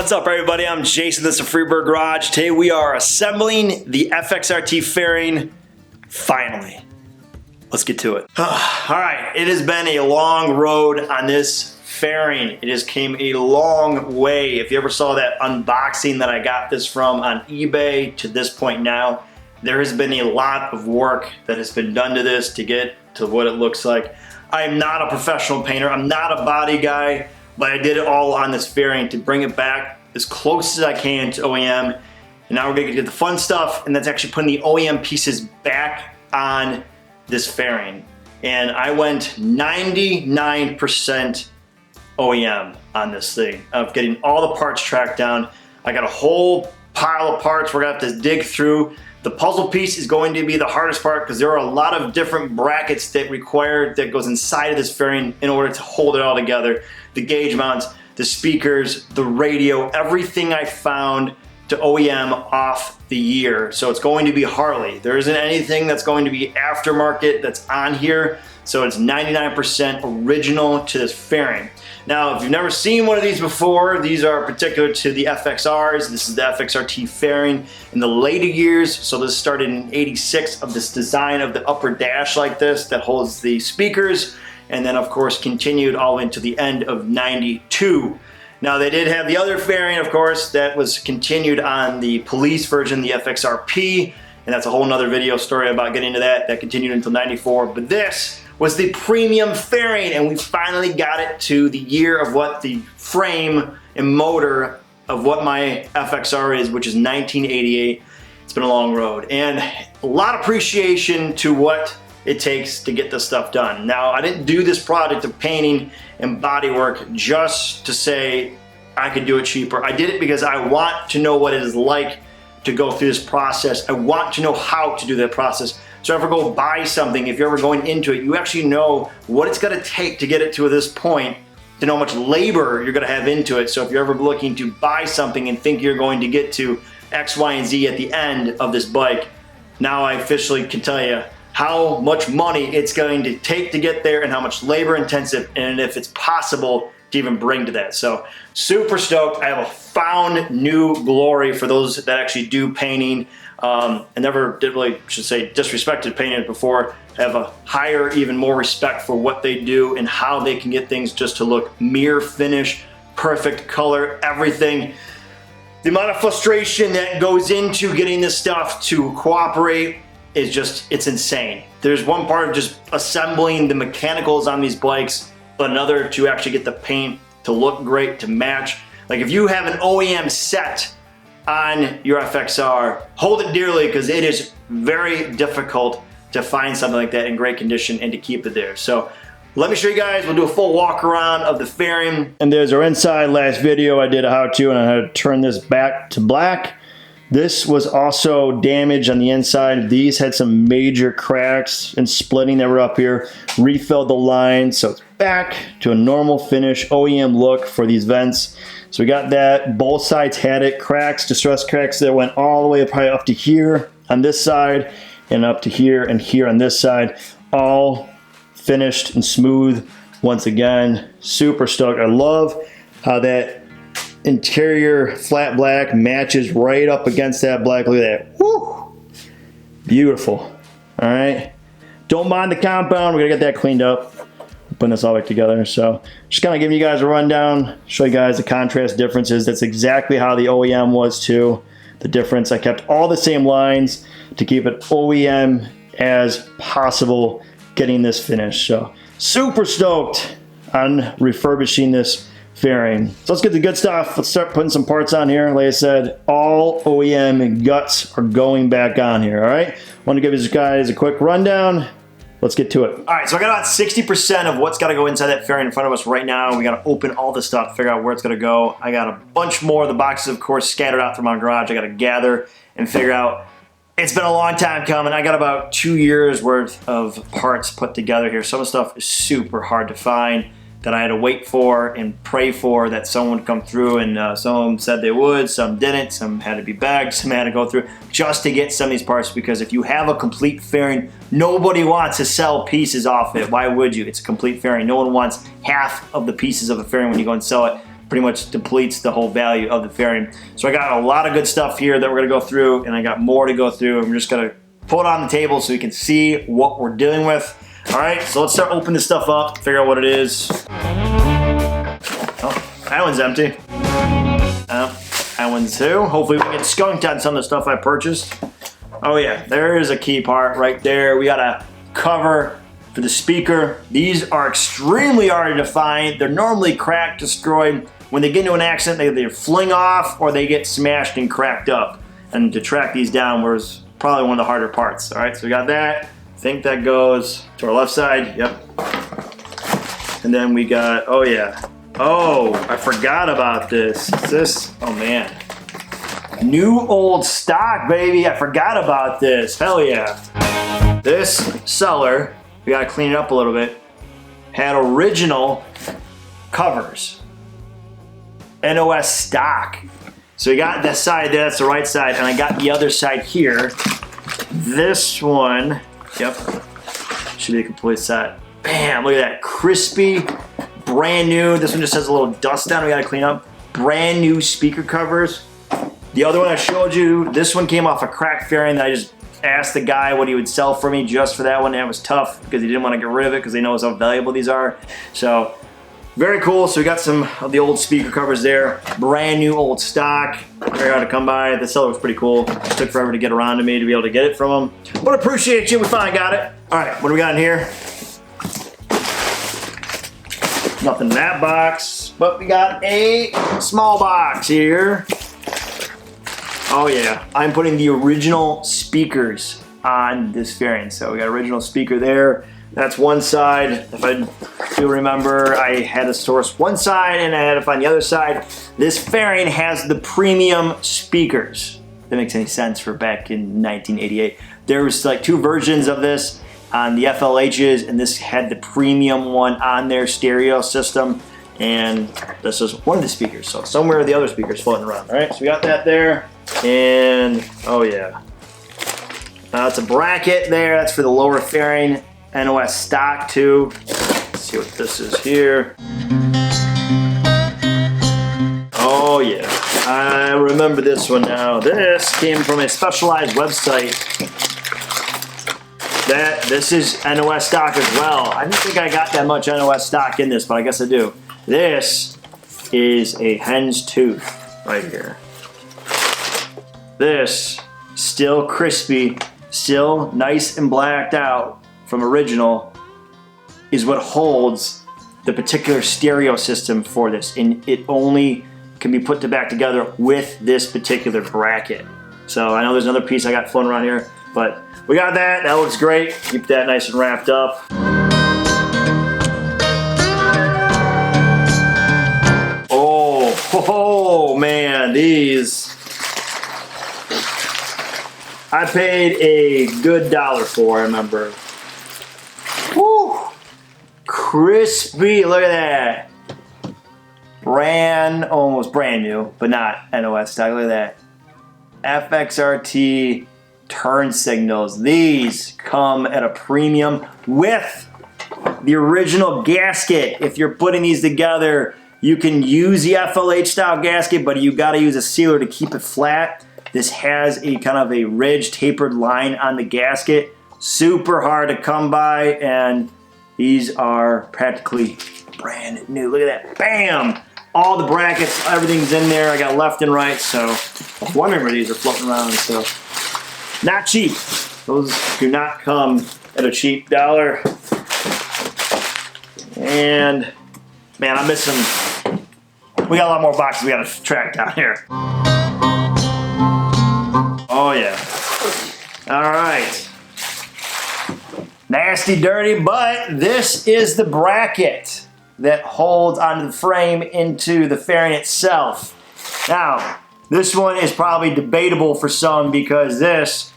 What's up, everybody? I'm Jason, this is Freebird Garage. Today we are assembling the FXRT fairing, finally. Let's get to it. All right, it has been a long road on this fairing. It has came a long way. If you ever saw that unboxing that I got this from on eBay to this point now, there has been a lot of work that has been done to this to get to what it looks like. I am not a professional painter. I'm not a body guy, but I did it all on this fairing to bring it back as close as I can to OEM. And now we're gonna get to the fun stuff, and that's actually putting the OEM pieces back on this fairing. And I went 99% OEM on this thing, of getting all the parts tracked down. I got a whole pile of parts we're gonna have to dig through. The puzzle piece is going to be the hardest part because there are a lot of different brackets that goes inside of this fairing in order to hold it all together. The gauge mounts, the speakers, the radio, everything I found to OEM off the year. So it's going to be Harley. There isn't anything that's going to be aftermarket that's on here. So it's 99% original to this fairing. Now, if you've never seen one of these before, these are particular to the FXRs. This is the FXRT fairing in the later years. So this started in '86 of this design of the upper dash like this that holds the speakers. And then of course continued all into the end of '92. Now they did have the other fairing, of course, that was continued on the police version, the FXRP. And that's a whole nother video story about getting into that. That continued until '94. But this was the premium fairing, and we finally got it to the year of what the frame and motor of what my FXR is, which is 1988. It's been a long road, and a lot of appreciation to what it takes to get this stuff done. Now, I didn't do this project of painting and bodywork just to say I could do it cheaper. I did it because I want to know what it is like to go through this process. I want to know how to do that process. So if you ever go buy something, if you're ever going into it, you actually know what it's gonna take to get it to this point, to know how much labor you're gonna have into it. So if you're ever looking to buy something and think you're going to get to X, Y, and Z at the end of this bike, now I officially can tell you how much money it's going to take to get there and how much labor intensive, and if it's possible to even bring to that. So super stoked. I have found new glory for those that actually do painting. I never did really, should say, disrespected painting before. I have a higher, even more respect for what they do and how they can get things just to look mirror finish, perfect color, everything. The amount of frustration that goes into getting this stuff to cooperate is just, it's insane. There's one part of just assembling the mechanicals on these bikes, but another to actually get the paint to look great, to match. Like if you have an OEM set on your FXR, hold it dearly because it is very difficult to find something like that in great condition and to keep it there. So let me show you guys, we'll do a full walk around of the fairing. And there's our inside. Last video I did a how-to and I had to turn this back to black. This was also damaged on the inside. These had some major cracks and splitting that were up here. Refilled the line, so it's back to a normal finish OEM look for these vents. So we got that. Both sides had it. Cracks, distress cracks that went all the way probably up to here on this side and up to here and here on this side. All finished and smooth once again. Super stoked. I love how that interior flat black matches right up against that black. Look at that. Woo! Beautiful. All right. Don't mind the compound. We're gonna get that cleaned up. Putting this all back together. So just kind of giving you guys a rundown, show you guys the contrast differences. That's exactly how the OEM was too. The difference, I kept all the same lines to keep it OEM as possible getting this finished. So super stoked on refurbishing this fairing. So let's get the good stuff. Let's start putting some parts on here. Like I said, all OEM guts are going back on here, all right? I want to give you guys a quick rundown. Let's get to it. All right, so I got about 60% of what's got to go inside that fairing in front of us right now. We got to open all this stuff, figure out where it's going to go. I got a bunch more of the boxes, of course, scattered out through my garage. I got to gather and figure out. It's been a long time coming. I got about 2 years worth of parts put together here. Some of the stuff is super hard to find that I had to wait for and pray for that someone would come through, and some of them said they would, some didn't, some had to be bagged, some had to go through just to get some of these parts, because if you have a complete fairing, nobody wants to sell pieces off it. Why would you? It's a complete fairing. No one wants half of the pieces of a fairing when you go and sell it. pretty much depletes the whole value of the fairing. So I got a lot of good stuff here that we're gonna go through, and I got more to go through. I'm just gonna pull it on the table so you can see what we're dealing with. All right, so let's start opening this stuff up, figure out what it is. Oh, that one's empty. That one too. Hopefully we get skunked on some of the stuff I purchased. Oh yeah, there is a key part right there. We got a cover for the speaker. These are extremely hard to find. They're normally cracked, destroyed. When they get into an accident, they either fling off or they get smashed and cracked up. And to track these down was probably one of the harder parts. All right, so we got that. I think that goes to our left side. Yep. And then we got, oh yeah. Oh, I forgot about this. Oh man. New old stock, baby. I forgot about this. Hell yeah. This seller, we gotta clean it up a little bit, had original covers. NOS stock. So we got that side there, that's the right side, and I got the other side here. This one, yep, should be a complete set. Bam, look at that, crispy, brand new. This one just has a little dust on it we gotta clean up. Brand new speaker covers. The other one I showed you, this one came off a cracked fairing that I just asked the guy what he would sell for me just for that one. That was tough because he didn't want to get rid of it because he knows how valuable these are. So very cool. So we got some of the old speaker covers there. Brand new old stock. Very hard to come by. The seller was pretty cool. It took forever to get around to me to be able to get it from him. But appreciate you. We finally got it. All right, what do we got in here? Nothing in that box, but we got a small box here. Oh yeah, I'm putting the original speakers on this fairing. So we got original speaker there. That's one side. If I do remember, I had to source one side and I had to find the other side. This fairing has the premium speakers. If that makes any sense for back in 1988. There was like two versions of this on the FLHs, and this had the premium one on their stereo system. And this is one of the speakers. So somewhere the other speakers floating around. All right, so we got that there. And oh yeah, it's a bracket there. That's for the lower fairing. NOS stock too. Let's see what this is here. Oh yeah, I remember this one now. This came from a specialized website. This is NOS stock as well. I didn't think I got that much NOS stock in this, but I guess I do. This is a hen's tooth right here. This, still crispy, still nice and blacked out from original, is what holds the particular stereo system for this. And it only can be put back together with this particular bracket. So I know there's another piece I got floating around here, but we got that. That looks great. Keep that nice and wrapped up. Oh man, these. I paid a good $1 for, I remember. Woo! Crispy, look at that. Almost brand new, but not NOS stock, look at that. FXRT turn signals. These come at a premium with the original gasket. If you're putting these together, you can use the FLH style gasket, but you gotta use a sealer to keep it flat. This has a kind of a ridge tapered line on the gasket. Super hard to come by, and these are practically brand new. Look at that, bam! All the brackets, everything's in there. I got left and right, so I was wondering where these are floating around, so. Not cheap. Those do not come at a cheap $1. And man, I'm missing. We got a lot more boxes we gotta track down here. Oh yeah. All right. Nasty, dirty, but this is the bracket that holds onto the frame into the fairing itself. Now, this one is probably debatable for some because this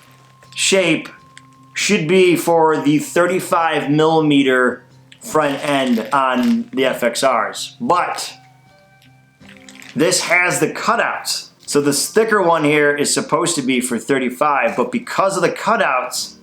shape should be for the 35mm front end on the FXRs, but this has the cutouts. So this thicker one here is supposed to be for 35, but because of the cutouts,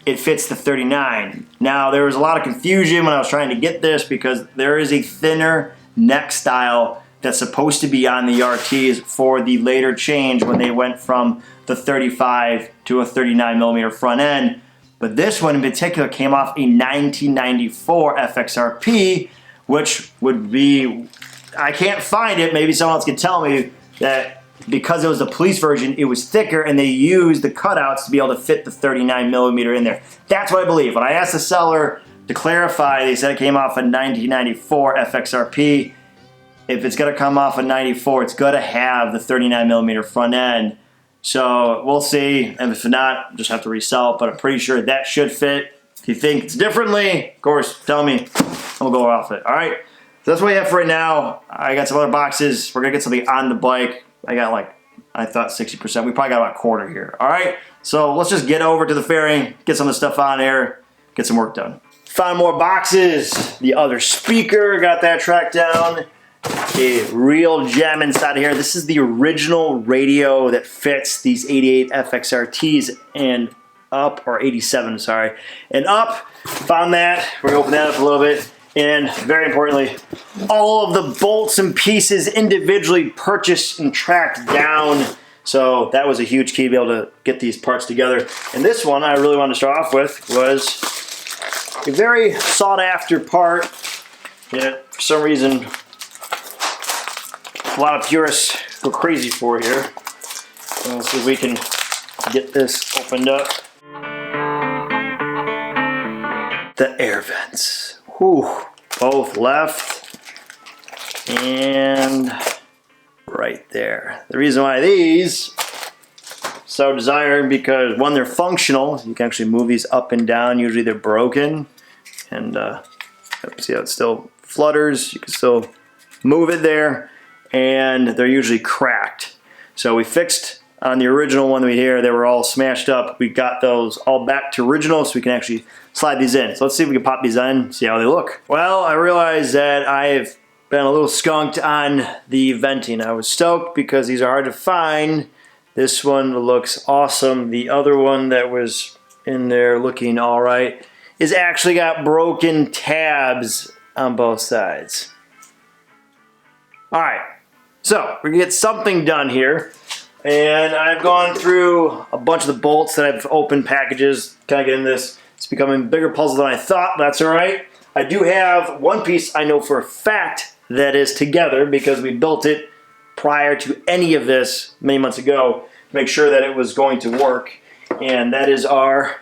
it fits the 39. Now, there was a lot of confusion when I was trying to get this because there is a thinner neck style that's supposed to be on the RTs for the later change when they went from the 35 to a 39 millimeter front end. But this one in particular came off a 1994 FXRP, which would be, I can't find it, maybe someone else can tell me, that because it was the police version, it was thicker and they used the cutouts to be able to fit the 39 millimeter in there. That's what I believe. When I asked the seller to clarify, they said it came off a 1994 FXRP. If it's gonna come off a 94, it's gonna have the 39 millimeter front end. So we'll see, and if not, just have to resell it, but I'm pretty sure that should fit. If you think it's differently, of course, tell me, I'll go off it, all right? So that's what we have for right now. I got some other boxes. We're gonna get something on the bike. I got like, I thought 60%. We probably got about a quarter here, all right? So let's just get over to the fairing, get some of the stuff on there, get some work done. Found more boxes. The other speaker, got that tracked down. A real gem inside of here. This is the original radio that fits these 88 FXRTs and up, or 87, sorry, and up. Found that. We're gonna open that up a little bit. And very importantly, all of the bolts and pieces individually purchased and tracked down. So that was a huge key to be able to get these parts together. And this one I really wanted to start off with was a very sought after part that for some reason a lot of purists go crazy for here. So let's see if we can get this opened up. The air vents. Whew. Both left and right there. The reason why these so desired, because one, they're functional. You can actually move these up and down. Usually they're broken, and see how it still flutters. You can still move it there. And they're usually cracked. So we fixed on the original one we hear, they were all smashed up. We got those all back to original so we can actually slide these in. So let's see if we can pop these in, see how they look. Well, I realized that I've been a little skunked on the venting. I was stoked because these are hard to find. This one looks awesome. The other one that was in there looking all right is actually got broken tabs on both sides. All right. So we're gonna get something done here, and I've gone through a bunch of the bolts that I've opened packages, kind of getting this. It's becoming a bigger puzzle than I thought. That's all right. I do have one piece I know for a fact that is together because we built it prior to any of this many months ago to make sure that it was going to work, and that is our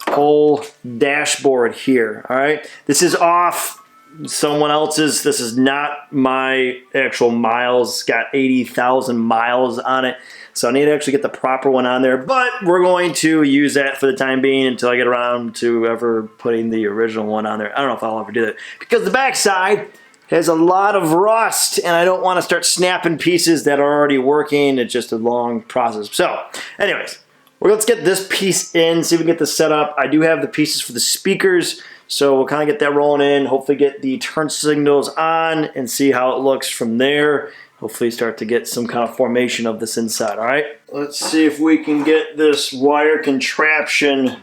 whole dashboard here. All right, this is off someone else's. This is not my actual miles. It's got 80,000 miles on it. So I need to actually get the proper one on there, but we're going to use that for the time being until I get around to ever putting the original one on there. I don't know if I'll ever do that because the backside has a lot of rust and I don't want to start snapping pieces that are already working. It's just a long process. So anyways, let's get this piece in, see if we can get this set up. I do have the pieces for the speakers. So we'll kind of get that rolling in, hopefully get the turn signals on and see how it looks from there. Hopefully start to get some kind of formation of this inside, all right? Let's see if we can get this wire contraption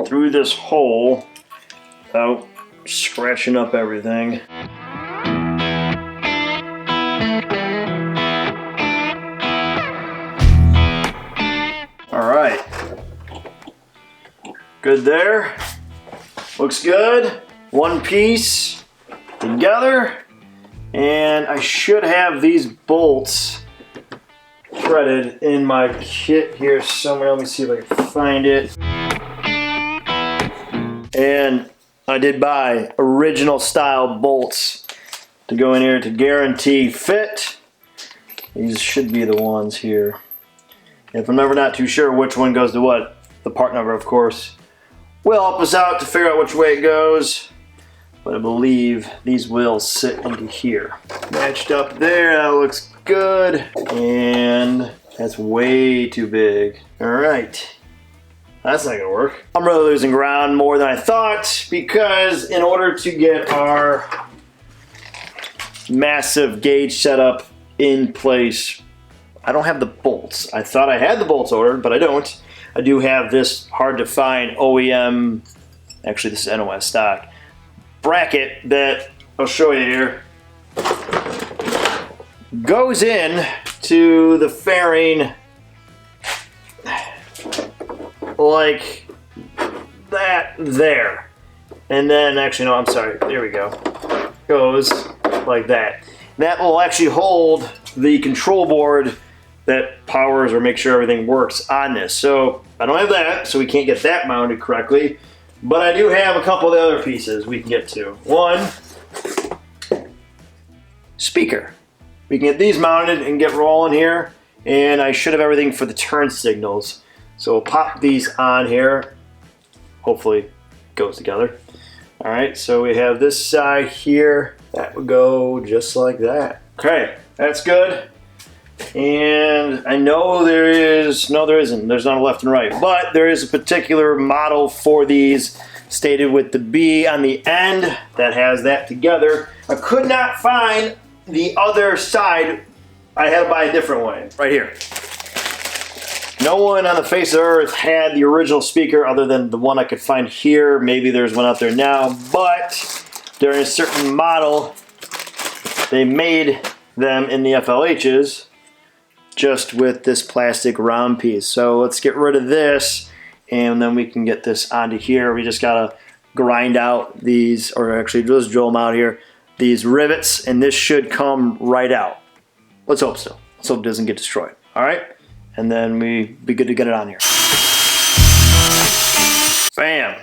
through this hole without scratching up everything. All right, good there. Looks good. One piece together. And I should have these bolts threaded in my kit here somewhere. Let me see if I can find it. And I did buy original style bolts to go in here to guarantee fit. These should be the ones here. If I'm ever not too sure which one goes to what, the part number, of course, will help us out to figure out which way it goes. But I believe these will sit into here. Matched up there, that looks good. And that's way too big. All right, that's not gonna work. I'm really losing ground more than I thought because in order to get our massive gauge setup in place, I don't have the bolts. I thought I had the bolts ordered, but I don't. I do have this hard to find OEM, actually this is NOS stock, bracket that I'll show you here. goes in to the fairing like that there. And then, actually, no, I'm sorry, there we go. Goes like that. That will actually hold the control board that powers or makes sure everything works on this. So I don't have that, so we can't get that mounted correctly. But I do have a couple of the other pieces we can get to. One, speaker. We can get these mounted and get rolling here. And I should have everything for the turn signals. So we'll pop these on here. Hopefully it goes together. All right, so we have this side here. That would go just like that. Okay, that's good. And I know there is, no there isn't, there's not a left and right, but there is a particular model for these stated with the B on the end that has that together. I could not find the other side. I had to buy a different one. Right here. No one on the face of the earth had the original speaker other than the one I could find here. Maybe there's one out there now, but during a certain model, they made them in the FLHs just with this plastic round piece. So let's get rid of this and then we can get this onto here. We just gotta grind out these, or actually just drill them out here, these rivets, and this should come right out. Let's hope so. Let's hope it doesn't get destroyed. All right, and then we be good to get it on here. Bam,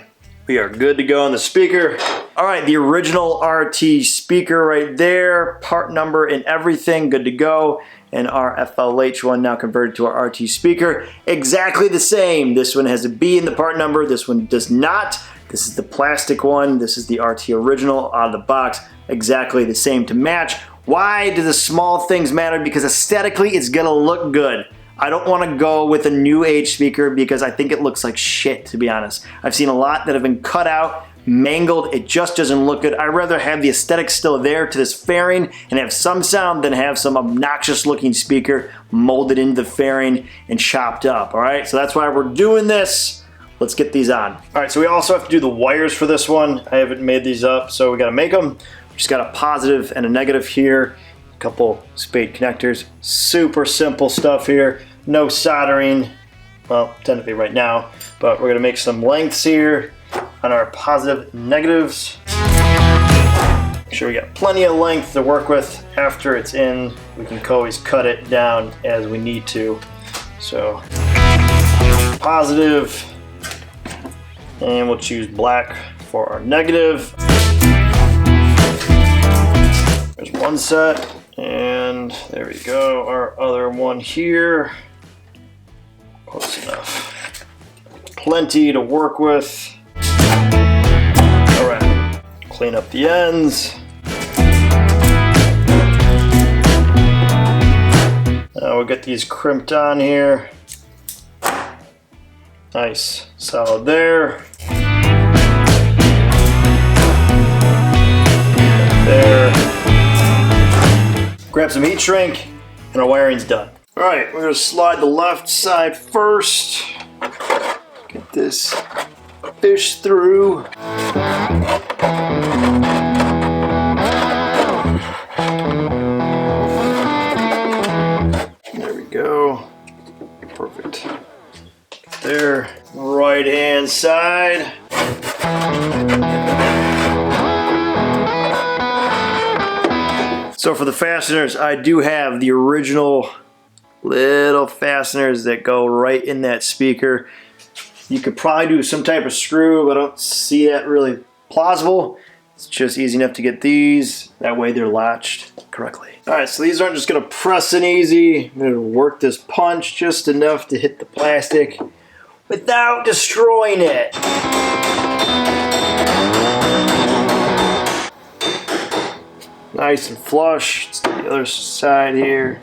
we are good to go on the speaker. All right, the original RT speaker right there, part number and everything, good to go. And our FLH one now converted to our RT speaker. Exactly the same. This one has a B in the part number. This one does not. This is the plastic one. This is the RT original out of the box. Exactly the same to match. Why do the small things matter? Because aesthetically, it's gonna look good. I don't want to go with a new age speaker because I think it looks like shit, to be honest. I've seen a lot that have been cut out, mangled. It just doesn't look good. I'd rather have the aesthetic still there to this fairing and have some sound than have some obnoxious looking speaker molded into the fairing and chopped up. All right, so that's why we're doing this. Let's get these on. All right, so we also have to do the wires for this one. I haven't made these up, so we gotta make them. We just got a positive and a negative here. A couple spade connectors. Super simple stuff here. No soldering. Well, technically right now, but we're gonna make some lengths here on our positive and negatives. Make sure we got plenty of length to work with. After it's in, we can always cut it down as we need to. So, positive, and we'll choose black for our negative. There's one set, and there we go, our other one here. Close enough. Plenty to work with. All right, clean up the ends. Now we'll get these crimped on here. Nice, solid there. There. Grab some heat shrink, and our wiring's done. All right, we're gonna slide the left side first. Get this fish through. There we go. Perfect. There. Right hand side. So for the fasteners, I do have the original little fasteners that go right in that speaker. You could probably do some type of screw, but I don't see that really plausible. It's just easy enough to get these. That way they're latched correctly. All right, so these aren't just gonna press in easy. I'm gonna work this punch just enough to hit the plastic without destroying it. Nice and flush. Let's do the other side here.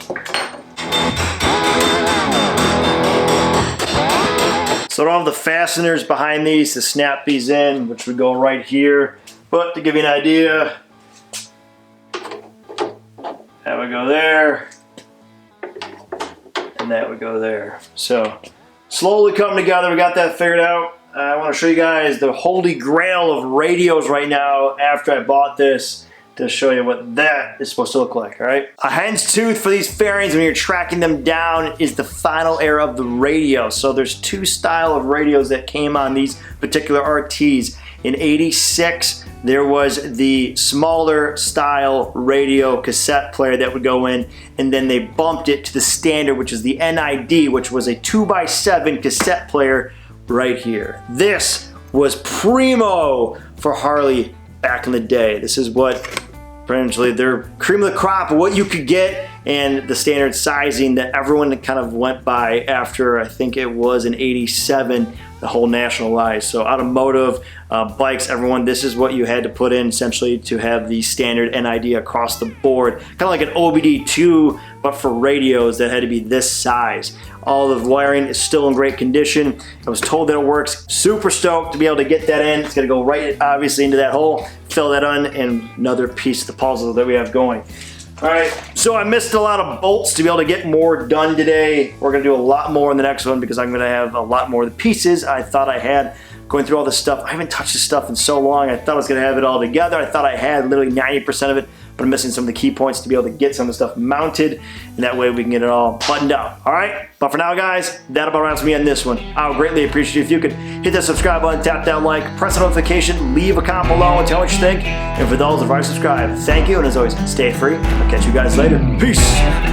So I don't have the fasteners behind these to snap these in, which would go right here. But to give you an idea, that would go there, and that would go there. So slowly coming together, we got that figured out. I want to show you guys the holy grail of radios right now after I bought this. to show you what that is supposed to look like, all right? A hen's tooth for these fairings when you're tracking them down is the final era of the radio. So there's two style of radios that came on these particular RTs. In '86, there was the smaller style radio cassette player that would go in, and then they bumped it to the standard, which is the NID, which was a 2x7 cassette player right here. This was primo for Harley back in the day. This is what, potentially, their cream of the crop of what you could get, and the standard sizing that everyone kind of went by after, I think it was in '87, the whole nationalized. So automotive, bikes, everyone, this is what you had to put in essentially to have the standard NID across the board. Kind of like an OBD2, but for radios that had to be this size. All the wiring is still in great condition. I was told that it works. Super stoked to be able to get that in. It's gonna go right obviously into that hole, fill that in, and another piece of the puzzle that we have going. All right, so I missed a lot of bolts to be able to get more done today. We're gonna do a lot more in the next one because I'm gonna have a lot more of the pieces I thought I had. Going through all this stuff, I haven't touched this stuff in so long. I thought I was gonna have it all together. I thought I had literally 90% of it, but I'm missing some of the key points to be able to get some of the stuff mounted, and that way we can get it all buttoned up. All right, but for now, guys, that about rounds me on this one. I would greatly appreciate it if you could hit that subscribe button, tap that like, press the notification, leave a comment below and tell me what you think. And for those that have already subscribed, thank you, and as always, stay free. I'll catch you guys later. Peace.